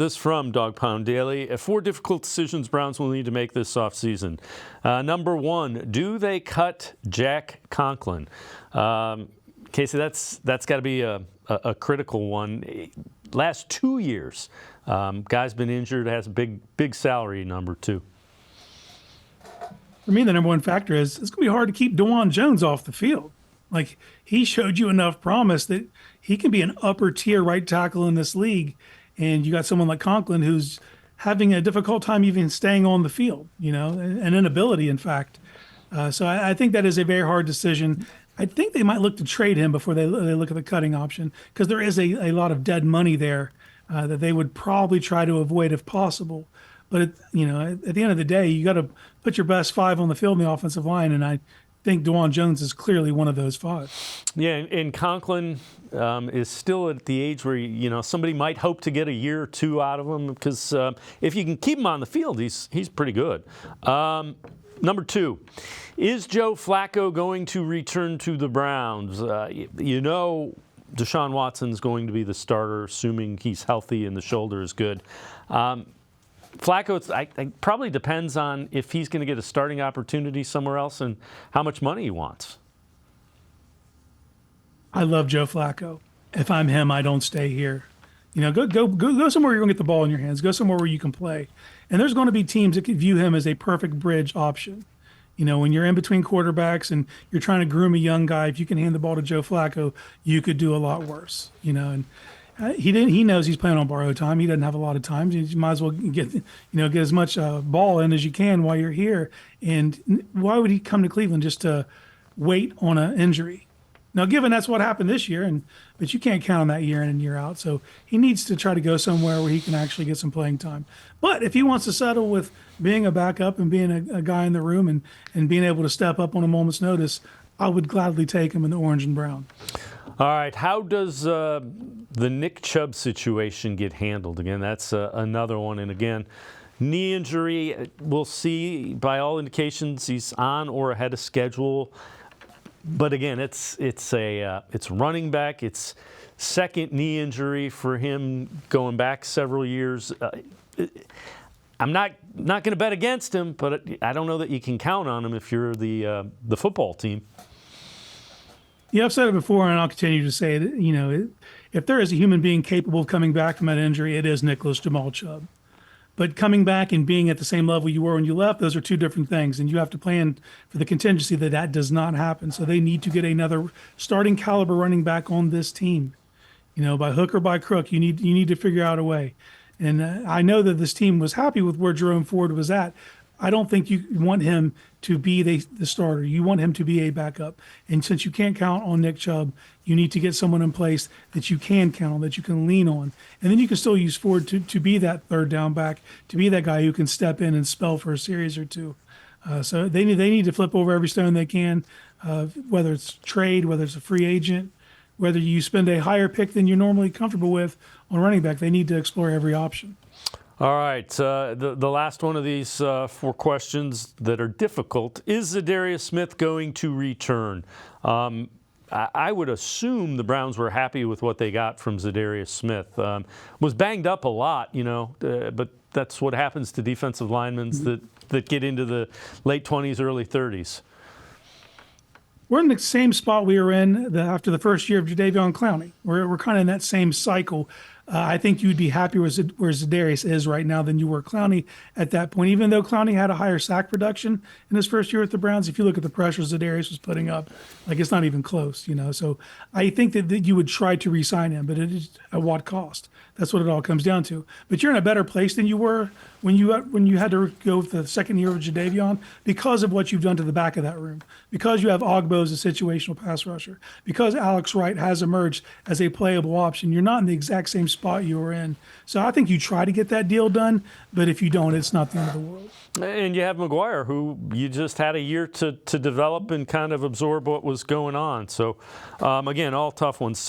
This from Dawg Pound Daily. 4 difficult decisions Browns will need to make this offseason. Number 1, do they cut Jack Conlin? Casey, that's got to be a critical one. Last 2 years, guy's been injured, has a big salary number too. For me, the number one factor is it's going to be hard to keep Dawand Jones off the field. Like, he showed you enough promise that he can be an upper tier right tackle in this league. And you got someone like Conlin who's having a difficult time even staying on the field, an inability, in fact. So I think that is a very hard decision. I think they might look to trade him before they look at the cutting option, because there is a lot of dead money there that they would probably try to avoid if possible. But, at the end of the day, you got to put your best 5 on the field in the offensive line, and I think Dawand Jones is clearly one of those 5. Yeah, and Conlin is still at the age where somebody might hope to get a year or 2 out of him, because if you can keep him on the field, he's pretty good. Number 2, is Joe Flacco going to return to the Browns? Deshaun Watson's going to be the starter, assuming he's healthy and the shoulder is good. Flacco, it probably depends on if he's going to get a starting opportunity somewhere else and how much money he wants. I love Joe Flacco. If I'm him, I don't stay here. Go somewhere you're going to get the ball in your hands. Go somewhere where you can play. And there's going to be teams that could view him as a perfect bridge option. When you're in between quarterbacks and you're trying to groom a young guy, if you can hand the ball to Joe Flacco, you could do a lot worse. And he knows he's playing on borrowed time. He doesn't have a lot of time. You might as well get as much ball in as you can while you're here. And why would he come to Cleveland just to wait on an injury? Now, given that's what happened this year, but you can't count on that year in and year out. So he needs to try to go somewhere where he can actually get some playing time. But if he wants to settle with being a backup and being a guy in the room and being able to step up on a moment's notice, I would gladly take him in the orange and brown. All right, how does the Nick Chubb situation get handled? Again, that's another one. And again, knee injury, we'll see. By all indications, he's on or ahead of schedule. But again, it's running back. It's second knee injury for him going back several years. I'm not going to bet against him, but I don't know that you can count on him if you're the football team. Yeah, I've said it before, and I'll continue to say it. If there is a human being capable of coming back from that injury, it is Nicholas Jamal Chubb. But coming back and being at the same level you were when you left, those are 2 different things, and you have to plan for the contingency that does not happen. So they need to get another starting caliber running back on this team. By hook or by crook, you need to figure out a way. And I know that this team was happy with where Jerome Ford was at. I don't think you want him to be the starter. You want him to be a backup. And since you can't count on Nick Chubb, you need to get someone in place that you can count on, that you can lean on. And then you can still use Ford to be that third down back, to be that guy who can step in and spell for a series or 2. So they need to flip over every stone they can, whether it's trade, whether it's a free agent, whether you spend a higher pick than you're normally comfortable with on running back. They need to explore every option. All right, the last one of these 4 questions that are difficult. Is Za'Darius Smith going to return? I would assume the Browns were happy with what they got from Za'Darius Smith. Was banged up a lot, but that's what happens to defensive linemen that get into the late 20s, early 30s. We're in the same spot we were in after the first year of Jadeveon Clowney. We're kind of in that same cycle. I think you'd be happier with where Za'Darius is right now than you were Clowney at that point. Even though Clowney had a higher sack production in his first year with the Browns, if you look at the pressure Za'Darius was putting up, it's not even close, So I think that you would try to re-sign him, but it is at what cost? That's what it all comes down to. But you're in a better place than you were when you had to go with the second year of Jadeveon because of what you've done to the back of that room, because you have Ogbo as a situational pass rusher, because Alex Wright has emerged as a playable option. You're not in the exact same spot you were in. So I think you try to get that deal done, but if you don't, it's not the end of the world. And you have McGuire, who you just had a year to develop and kind of absorb what was going on. So, again, all tough ones.